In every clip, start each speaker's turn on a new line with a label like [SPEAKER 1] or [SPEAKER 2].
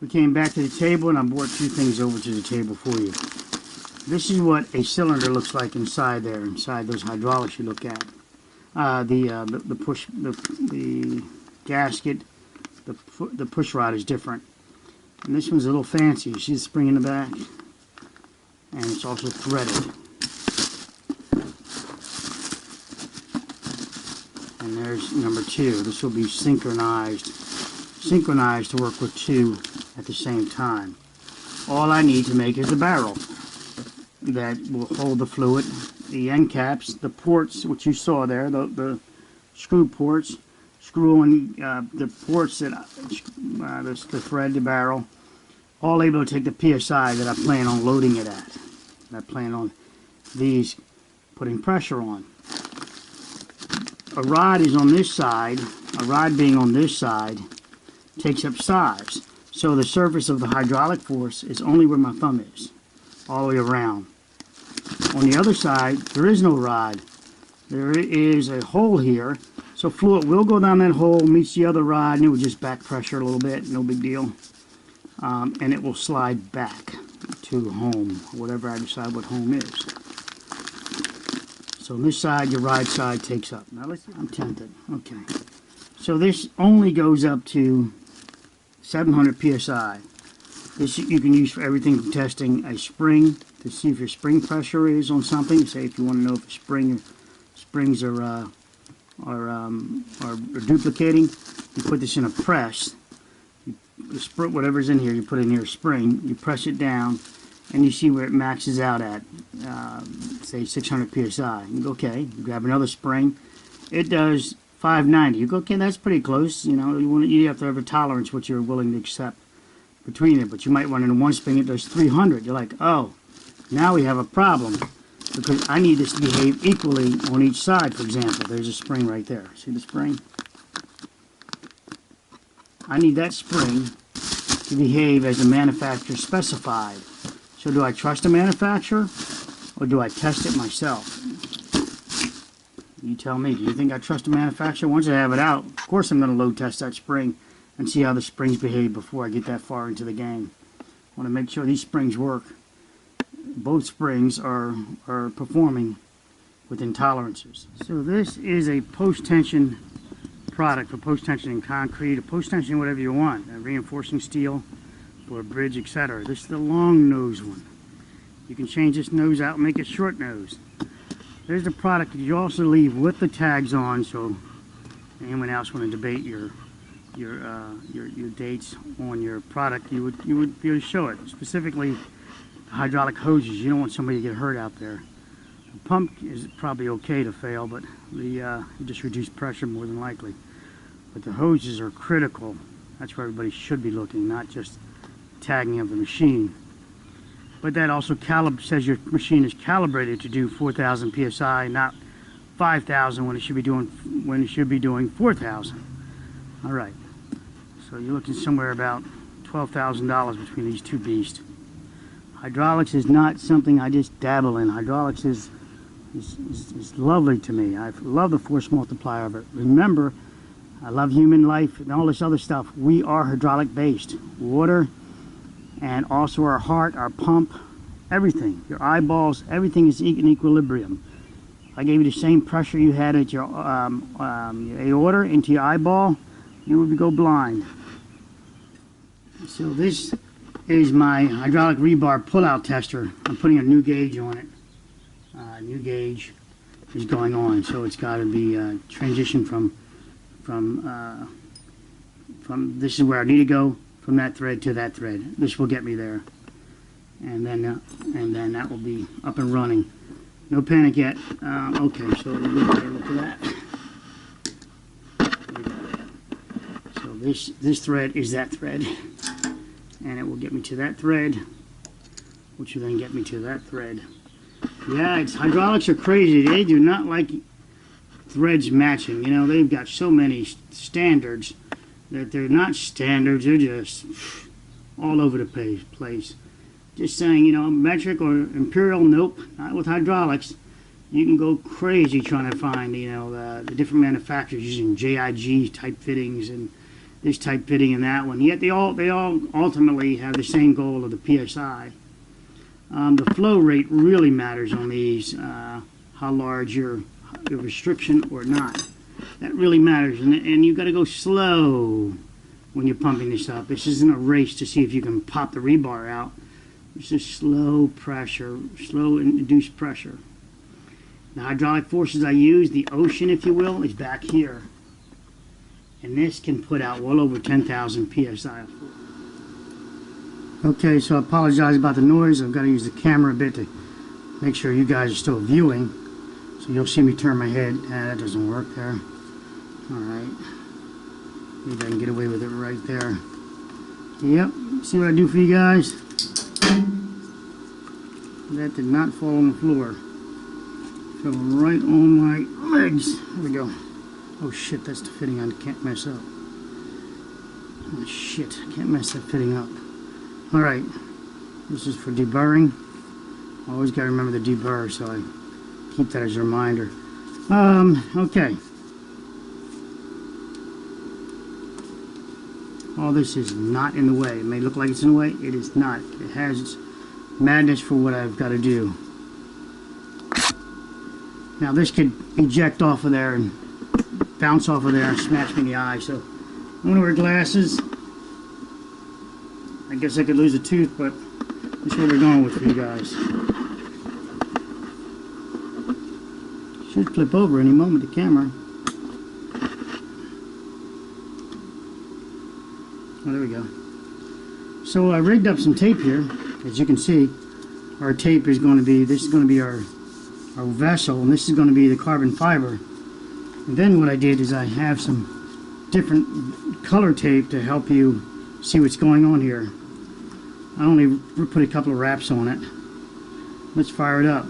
[SPEAKER 1] We came back to the table and I brought two things over to the table for you. This is what a cylinder looks like inside there, inside those hydraulics you look at. The gasket, the push rod is different. And this one's a little fancy. You see the spring in the back? And it's also threaded. And there's number two. This will be synchronized to work with two at the same time. All I need to make is a barrel that will hold the fluid, the end caps, the ports, which you saw there, the screw ports, screw on the ports that the thread, the barrel, all able to take the PSI that I plan on loading it at. And I plan on these putting pressure on. A rod is on this side. A rod being on this side takes up size. So the surface of the hydraulic force is only where my thumb is, all the way around. On the other side, there is no rod. There is a hole here. So fluid will go down that hole, meets the other rod, and it will just back pressure a little bit, no big deal. And it will slide back to home, whatever I decide what home is. So on this side, your ride side takes up. Now let's see. I'm tempted. Okay. So this only goes up to 700 psi. This you can use for everything from testing a spring to see if your spring pressure is on something. Say if you want to know if a springs are duplicating, you put this in a press. Whatever's in here, you put in here a spring. You press it down, and you see where it maxes out at. Say 600 psi. You go, okay. You grab another spring. It does 590. You go, okay, that's pretty close. You know, you have to have a tolerance what you're willing to accept between it. But you might run into one spring it does 300. You're like, oh, now we have a problem because I need this to behave equally on each side. For example, there's a spring right there. See the spring? I need that spring to behave as the manufacturer specified. So do I trust the manufacturer or do I test it myself? You tell me. Do you think I trust the manufacturer? Once I have it out, of course I'm going to load test that spring and see how the springs behave before I get that far into the game. I want to make sure these springs work. Both springs are performing within tolerances. So this is a post-tension product for post-tensioning concrete or post-tensioning whatever you want. Reinforcing steel for a bridge, etc. This is the long nose one. You can change this nose out and make it short nose. There's the product that you also leave with the tags on, so anyone else want to debate your dates on your product, you would be able to show it. Specifically, hydraulic hoses. You don't want somebody to get hurt out there. The pump is probably okay to fail, but you just reduce pressure more than likely. But the hoses are critical. That's where everybody should be looking, not just tagging of the machine. But that also says your machine is calibrated to do 4,000 psi, not 5,000 when it should be doing 4,000. All right. So you're looking somewhere about $12,000 between these two beasts. Hydraulics is not something I just dabble in. Hydraulics is lovely to me. I love the force multiplier of it. Remember, I love human life and all this other stuff. We are hydraulic based. Water and also our heart, our pump, everything. Your eyeballs, everything is in equilibrium. If I gave you the same pressure you had at your aorta into your eyeball, you would go blind. So this is my hydraulic rebar pull-out tester. I'm putting a new gauge on it. New gauge is going on, so it's got to be transition from this is where I need to go from that thread to that thread. This will get me there, and then that will be up and running. No panic yet. Okay, so let me look at that. So this thread is that thread, and it will get me to that thread, which will then get me to that thread. Yeah, hydraulics are crazy. They do not like threads matching. You know, they've got so many standards that they're not standards. They're just all over the place. Just saying, you know, metric or imperial, nope, not with hydraulics. You can go crazy trying to find, you know, the different manufacturers using JIG type fittings and this type fitting and that one. Yet they all ultimately have the same goal of the PSI. The flow rate really matters on these. How large your restriction or not. That really matters, and you got to go slow when you're pumping this up. This isn't a race to see if you can pop the rebar out. This is slow pressure, slow induced pressure. The hydraulic forces I use, the ocean if you will, is back here. And this can put out well over 10,000 psi. Okay, so I apologize about the noise. I've got to use the camera a bit to make sure you guys are still viewing. So you'll see me turn my head. That doesn't work there. Alright. Maybe I can get away with it right there. Yep. See what I do for you guys? That did not fall on the floor. Fell right on my legs. There we go. Oh shit, that's the fitting I can't mess up. Oh shit, I can't mess that fitting up. Alright. This is for deburring. Always gotta remember the deburr, so I keep that as a reminder. Okay. All this is not in the way. It may look like it's in the way. It is not. It has madness for what I've got to do. Now this could eject off of there and bounce off of there and smash me in the eye. So I'm going to wear glasses. I guess I could lose a tooth, but that's what we're going with for you guys. Should flip over any moment, the camera. Oh, there we go. So I rigged up some tape here. As you can see, our tape is going to be, this is going to be our vessel, and this is going to be the carbon fiber. And then what I did is I have some different color tape to help you see what's going on here. I only put a couple of wraps on it. Let's fire it up.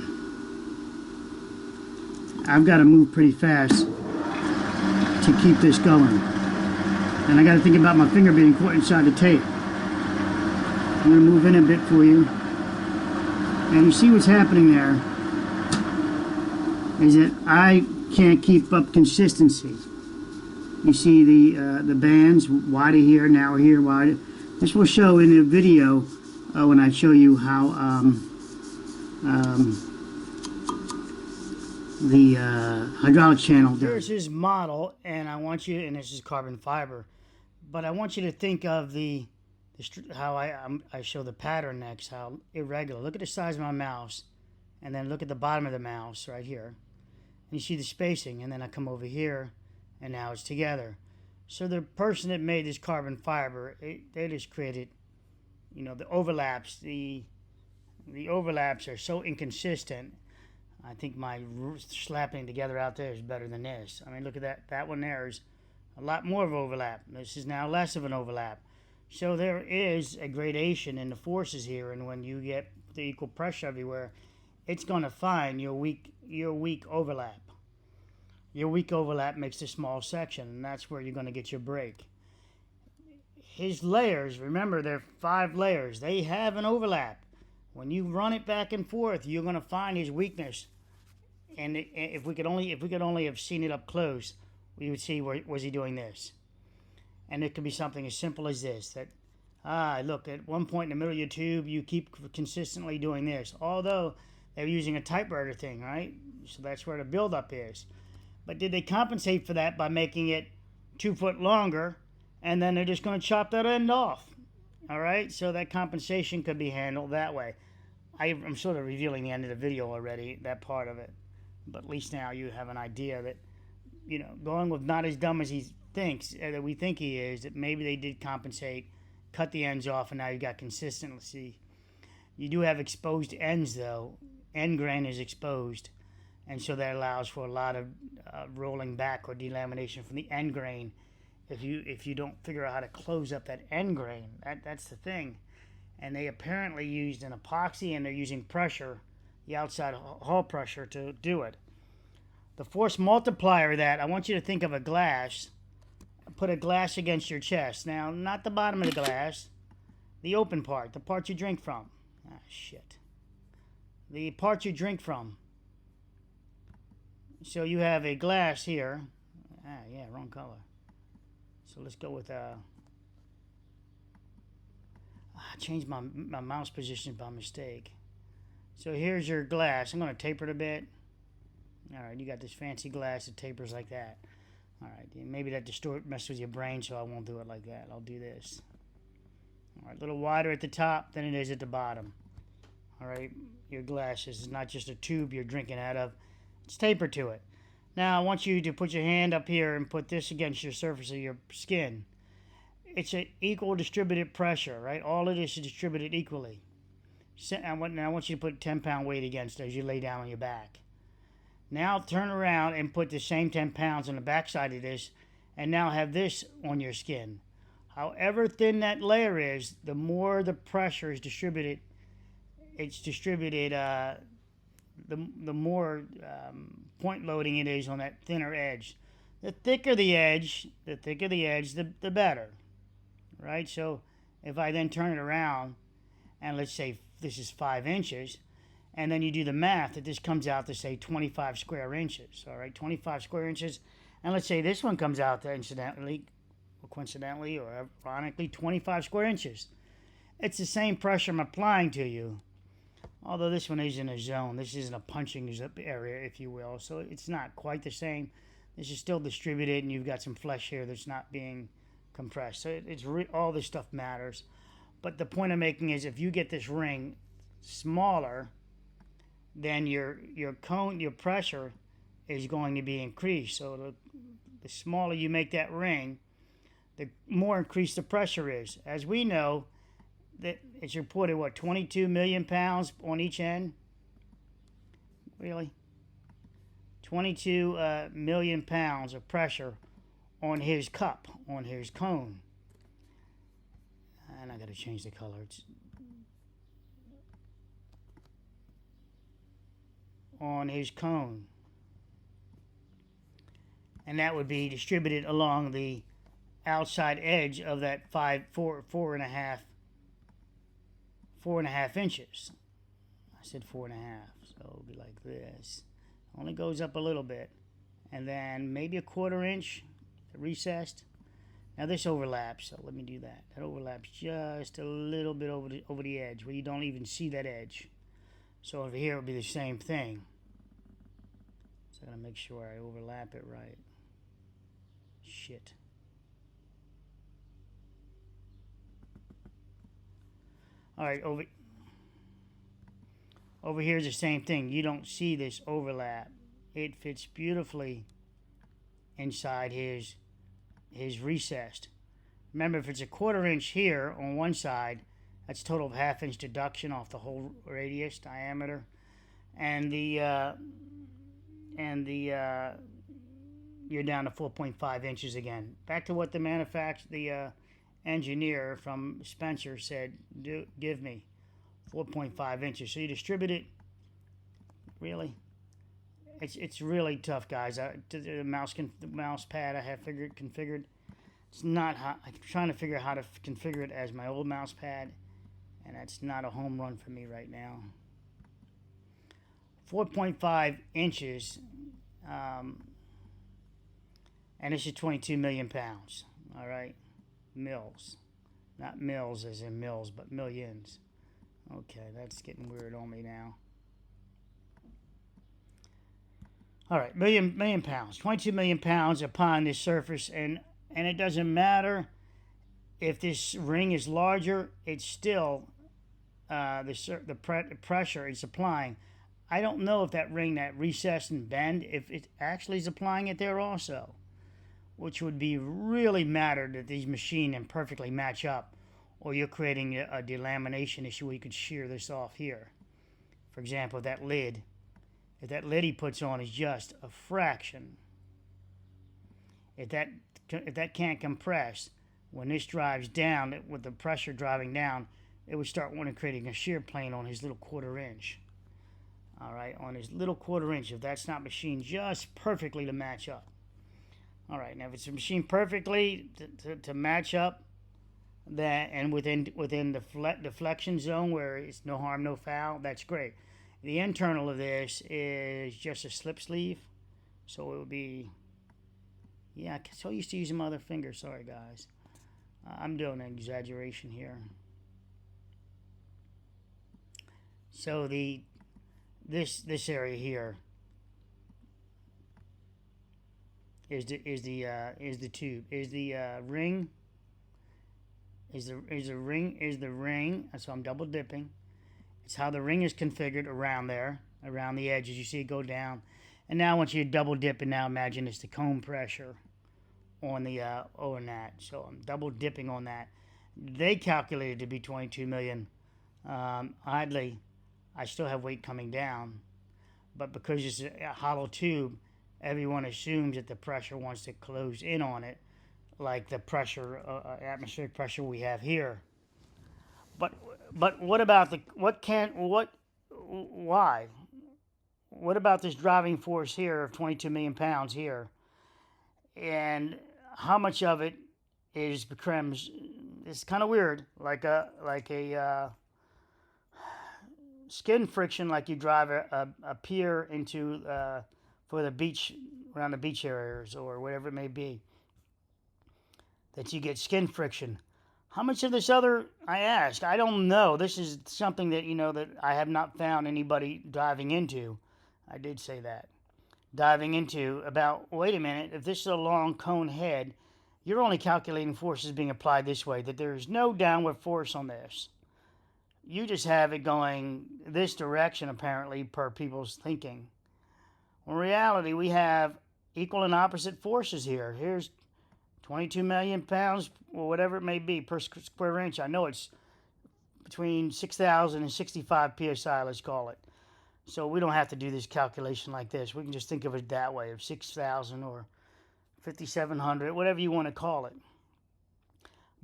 [SPEAKER 1] I've got to move pretty fast to keep this going. And I got to think about my finger being caught inside the tape. I'm going to move in a bit for you. And you see what's happening there is that I can't keep up consistency. You see the bands, wider here, narrow here, wider. This will show in the video when I show you how the hydraulic channel does. Here's his model, and I want you, and this is carbon fiber, but I want you to think of how I show the pattern next, how irregular. Look at the size of my mouse, and then look at the bottom of the mouse right here. And you see the spacing, and then I come over here, and now it's together. So the person that made this carbon fiber, they just created, you know, the overlaps. The overlaps are so inconsistent. I think my slapping together out there is better than this. I mean, look at that. That one there is a lot more of overlap. This is now less of an overlap. So there is a gradation in the forces here, and when you get the equal pressure everywhere, it's going to find your weak overlap. Your weak overlap makes a small section, and that's where you're going to get your break. His layers, remember, they're 5 layers. They have an overlap. When you run it back and forth, you're going to find his weakness. And if we could only have seen it up close, we would see was he doing this. And it could be something as simple as this, that, look, at one point in the middle of your tube, you keep consistently doing this. Although they're using a typewriter thing, right? So that's where the buildup is. But did they compensate for that by making it 2 foot longer, and then they're just going to chop that end off? All right, so that compensation could be handled that way. I'm sort of revealing the end of the video already, that part of it. But at least now you have an idea that, you know, going with not as dumb as he thinks, that we think he is, that maybe they did compensate, cut the ends off, and now you've got consistency. You do have exposed ends, though. End grain is exposed, and so that allows for a lot of rolling back or delamination from the end grain. If you don't figure out how to close up that end grain, that's the thing. And they apparently used an epoxy, and they're using pressure, the outside hull pressure, to do it. The force multiplier of that, I want you to think of a glass. Put a glass against your chest. Now, not the bottom of the glass, the open part, the part you drink from. Ah, shit. The part you drink from. So you have a glass here. Ah, yeah, wrong color. So let's go with I changed my mouse position by mistake. So here's your glass. I'm going to taper it a bit. All right, you got this fancy glass that tapers like that. All right, maybe that messes with your brain, so I won't do it like that. I'll do this. All right, a little wider at the top than it is at the bottom. All right, your glass is not just a tube you're drinking out of. It's tapered to it. Now, I want you to put your hand up here and put this against your surface of your skin. It's an equal distributed pressure, right? All of this is distributed equally. Now I want you to put a 10-pound weight against it as you lay down on your back. Now turn around and put the same 10 pounds on the backside of this, and now have this on your skin. However thin that layer is, the more the pressure is distributed. It's distributed. The more point loading it is on that thinner edge. The thicker the edge, the better, right? So if I then turn it around, and let's say this is 5 inches. And then you do the math that this comes out to, say, 25 square inches. All right, 25 square inches. And let's say this one comes out to, incidentally, or coincidentally, or ironically, 25 square inches. It's the same pressure I'm applying to you. Although this one is in a zone. This isn't a punching area, if you will. So it's not quite the same. This is still distributed, and you've got some flesh here that's not being compressed. So all this stuff matters. But the point I'm making is if you get this ring smaller, then your cone, your pressure is going to be increased. So the smaller you make that ring, the more increased the pressure is. As we know, that it's reported, 22 million pounds on each end? Really? 22 million pounds of pressure on his cup, on his cone. And I got to change the color. It's on his cone, and that would be distributed along the outside edge of that 4.5 inches. I said 4.5, so it'll be like this. Only goes up a little bit, and then maybe a 1/4 inch recessed. Now this overlaps, so let me do that. That overlaps just a little bit over the edge, where you don't even see that edge. So over here it'll be the same thing. So I gotta make sure I overlap it right. Shit. Alright, over here is the same thing. You don't see this overlap. It fits beautifully inside his recessed. Remember, if it's a 1/4 inch here on one side, that's a total of 1/2 inch deduction off the whole radius diameter, and you're down to 4.5 inches again. Back to what the engineer from Spencer said. Give me 4.5 inches. So you distribute it. Really, it's really tough, guys. The mouse pad I have configured. It's not how I'm trying to figure out how to configure it as my old mouse pad, and that's not a home run for me right now. 4.5 inches, and this is 22 million pounds. All right, mils, not mils as in mills, but millions. Okay, that's getting weird on me now. All right, million pounds, 22 million pounds upon this surface, and it doesn't matter if this ring is larger. It's still the pressure it's applying. I don't know if that ring, that recess and bend, if it actually is applying it there also, which would be really matter that these machine and perfectly match up, or you're creating a delamination issue where you could shear this off here. For example, if that lid he puts on is just a fraction, if that can't compress, when this drives down, with the pressure driving down, it would start creating a shear plane on his little 1/4 inch. All right, on his little 1/4 inch, if that's not machined just perfectly to match up. All right, now if it's machined perfectly to match up, that and within the deflection zone where it's no harm, no foul, that's great. The internal of this is just a slip sleeve, so it would be Yeah, I'm so used to using my other finger. Sorry, guys. I'm doing an exaggeration here. So this area here is the tube, is the ring, is the ring. So I'm double dipping. It's how the ring is configured around there, around the edges. You see it go down, and now once you double dip, and now imagine it's the comb pressure on the on that. So I'm double dipping on that. They calculated to be 22 million. Oddly, I still have weight coming down, but because it's a hollow tube, everyone assumes that the pressure wants to close in on it, like the pressure, atmospheric pressure we have here. But what about why? What about this driving force here of 22 million pounds here? And how much of it is becomes, it's kind of weird, like a skin friction, like you drive a pier into for the beach, around the beach areas or whatever it may be, that you get skin friction. How much of this other, I ask, I don't know. This is something that, that I have not found anybody diving into. I did say that. Diving into about, wait a minute, if this is a long cone head, you're only calculating forces being applied this way, that there's no downward force on this. You just have it going this direction, apparently, per people's thinking. In reality, we have equal and opposite forces here. Here's 22 million pounds, or whatever it may be, per square inch. I know it's between 6,000 and 65 psi, let's call it. So we don't have to do this calculation like this. We can just think of it that way, of 6,000 or 5,700, whatever you want to call it.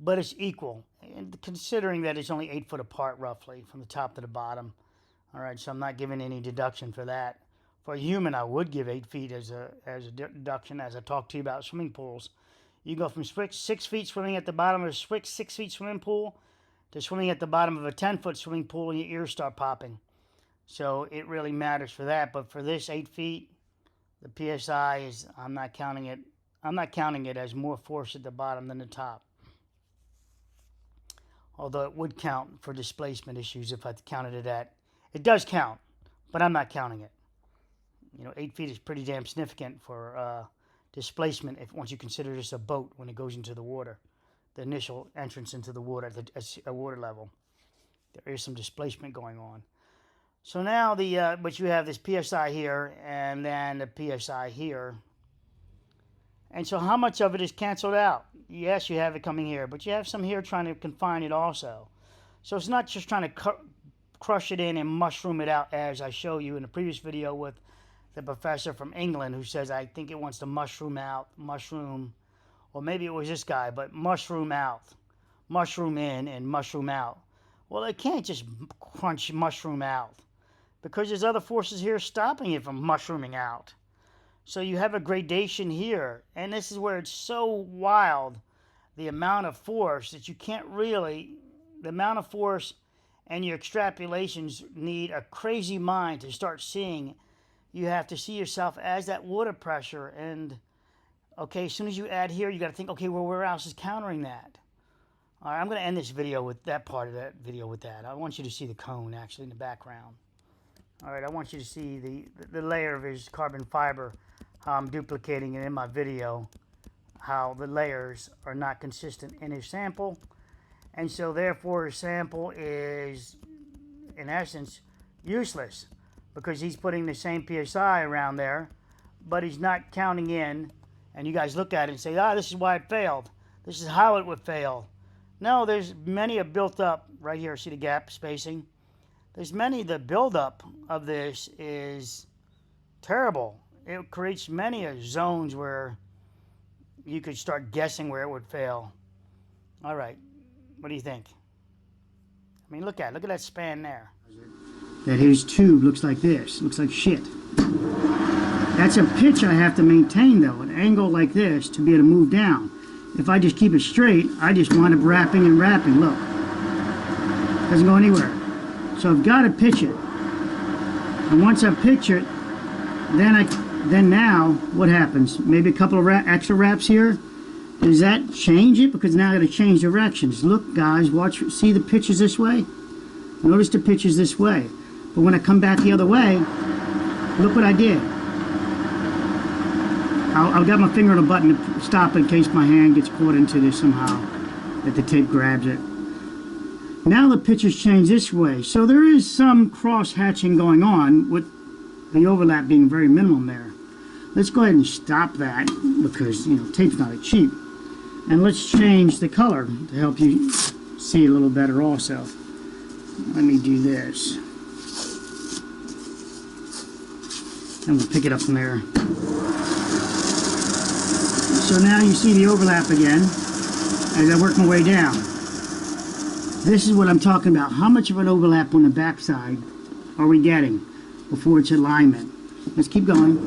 [SPEAKER 1] But it's equal, and considering that it's only 8 foot apart, roughly, from the top to the bottom. All right, so I'm not giving any deduction for that. For a human, I would give 8 feet as a deduction, as I talked to you about swimming pools. You go from 6 feet swimming at the bottom of a 6 feet swimming pool to swimming at the bottom of a 10-foot swimming pool, and your ears start popping. So it really matters for that. But for this 8 feet, the PSI is, I'm not counting it as more force at the bottom than the top. Although it would count for displacement issues if I counted it at. It does count, but I'm not counting it. 8 feet is pretty damn significant for displacement once you consider this a boat when it goes into the water. The initial entrance into the water at a water level. There is some displacement going on. So now but you have this PSI here and then the PSI here. And so how much of it is canceled out? Yes, you have it coming here, but you have some here trying to confine it also. So it's not just trying to crush it in and mushroom it out, as I show you in the previous video with the professor from England who says, I think it wants to mushroom, or maybe it was this guy, but mushroom out, mushroom in and mushroom out. Well, it can't just mushroom out because there's other forces here stopping it from mushrooming out. So you have a gradation here, and this is where it's so wild, the amount of force that you can't really, the amount of force and your extrapolations need a crazy mind to start seeing. You have to see yourself as that water pressure, and okay, as soon as you add here, you got to think, okay, well, where else is countering that? All right, I'm going to end this video with that part of that video with that. I want you to see the cone actually in the background. All right, I want you to see the layer of his carbon fiber, how I'm duplicating it in my video, how the layers are not consistent in his sample. And so therefore his sample is, in essence, useless because he's putting the same PSI around there, but he's not counting in. And you guys look at it and say, this is why it failed. This is how it would fail. No, there's many of built up, right here, see the gap spacing? There's many, the buildup of this is terrible. It creates many zones where you could start guessing where it would fail. All right, what do you think? I mean, look at that span there. That his tube looks like this, looks like shit. That's a pitch I have to maintain though, an angle like this to be able to move down. If I just keep it straight, I just wind up wrapping and wrapping, look. Doesn't go anywhere. So I've got to pitch it. And once I pitch it, then I then now what happens? Maybe a couple of extra wraps here. Does that change it? Because now I got to change directions. Look, guys, watch. See the pitches this way? Notice the pitches this way. But when I come back the other way, look what I did. I've got my finger on a button to stop in case my hand gets caught into this somehow, that the tape grabs it. Now the pitches change this way. So there is some cross-hatching going on with the overlap being very minimum there. Let's go ahead and stop that because, you know, tape's not cheap. And let's change the color to help you see it a little better also. Let me do this. And we'll pick it up from there. So now you see the overlap again as I work my way down. This is what I'm talking about. How much of an overlap on the backside are we getting before it's alignment? Let's keep going.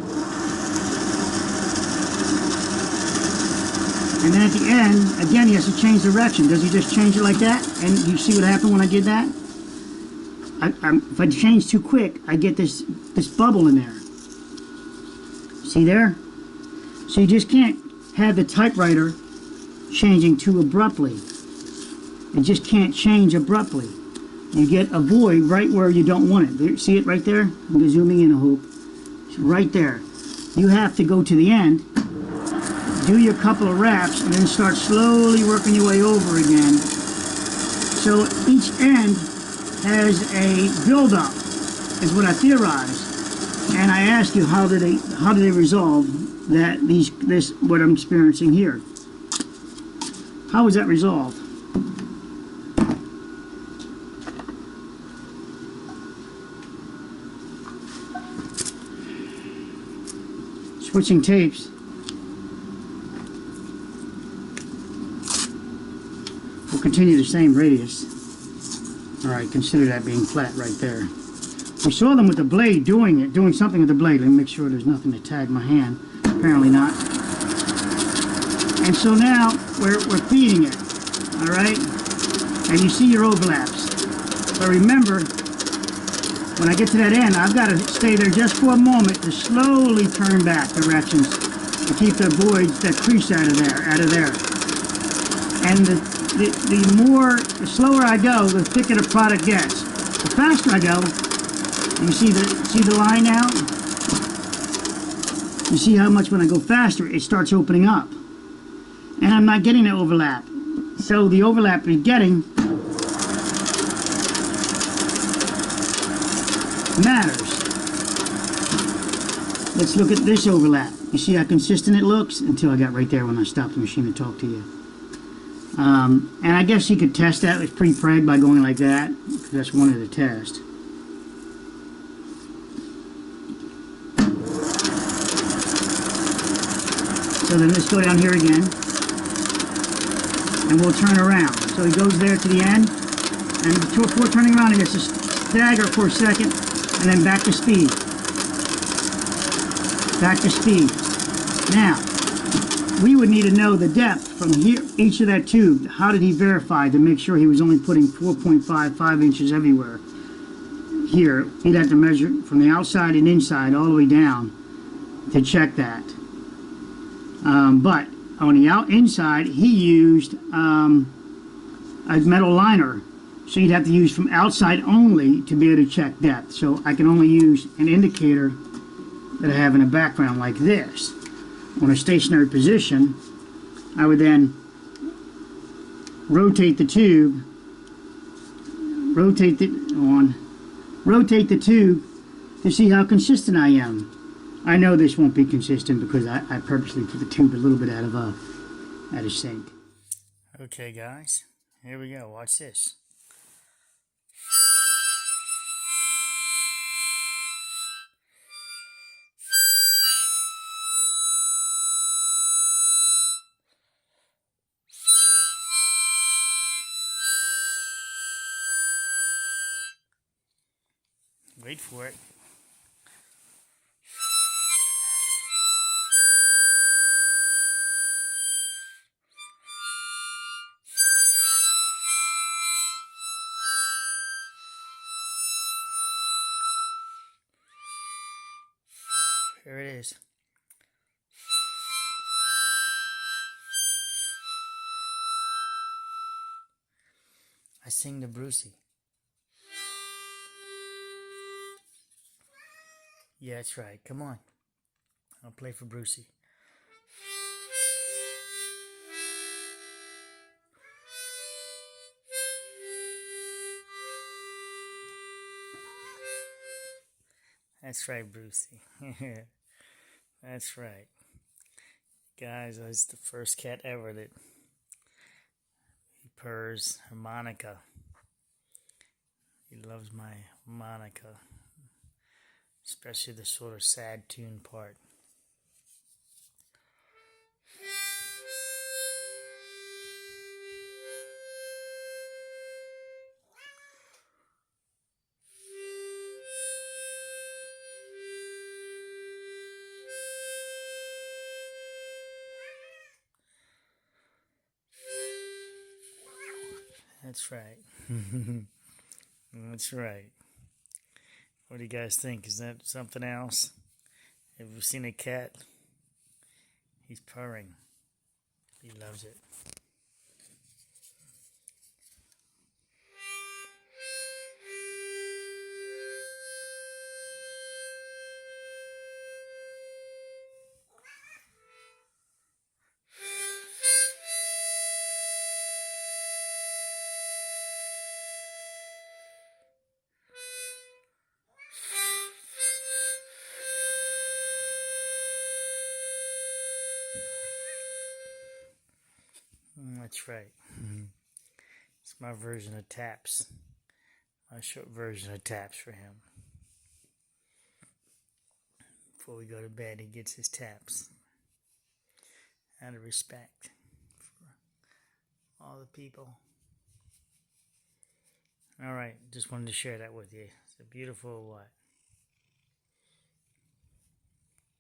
[SPEAKER 1] And then at the end, again, he has to change direction. Does he just change it like that? And you see what happened when I did that? If I change too quick, I get this bubble in there. See there? So you just can't have the typewriter changing too abruptly. It just can't change abruptly. You get a void right where you don't want it. See it right there? I'm zooming in, I hope. It's right there. You have to go to the end, do your couple of wraps, and then start slowly working your way over again. So each end has a build-up, is what I theorized. And I ask you, how do they resolve that this what I'm experiencing here? How is that resolved? Switching tapes. We'll continue the same radius. Alright, consider that being flat right there. We saw them with the blade doing something with the blade. Let me make sure there's nothing to tag my hand. Apparently not. And so now we're feeding it. Alright? And you see your overlaps. But remember, when I get to that end, I've got to stay there just for a moment to slowly turn back directions to keep the voids, that crease out of there. And the slower I go, the thicker the product gets. The faster I go, you see the line now? You see how much when I go faster, it starts opening up. And I'm not getting the overlap. So the overlap is getting matters. Let's look at this overlap. You see how consistent it looks? Until I got right there when I stopped the machine to talk to you. And I guess you could test that with pre-preg by going like that, because that's one of the tests. So then let's go down here again, and we'll turn around. So he goes there to the end, and before turning around, he gets a stagger for a second, and then back to speed. Back to speed. Now, we would need to know the depth from here, each of that tube. How did he verify to make sure he was only putting 5 inches everywhere? Here, he'd have to measure from the outside and inside all the way down to check that. But on the inside, he used a metal liner. So you'd have to use from outside only to be able to check depth. So I can only use an indicator that I have in a background like this. On a stationary position, I would then rotate the tube, rotate the tube to see how consistent I am. I know this won't be consistent because I purposely put the tube a little bit out of sync. Okay, guys, here we go. Watch this. Wait for it. Here it is. I sing to Brucey. Yeah, that's right. Come on. I'll play for Brucey. That's right, Brucey. That's right. Guys, that's the first cat ever that he purrs harmonica. He loves my harmonica, especially the sort of sad tune part. That's right. That's right. What do you guys think? Is that something else? Have you seen a cat? He's purring. He loves it. That's right. It's my version of taps. My short version of taps for him. Before we go to bed, he gets his taps. Out of respect for all the people. All right, just wanted to share that with you. It's a beautiful what?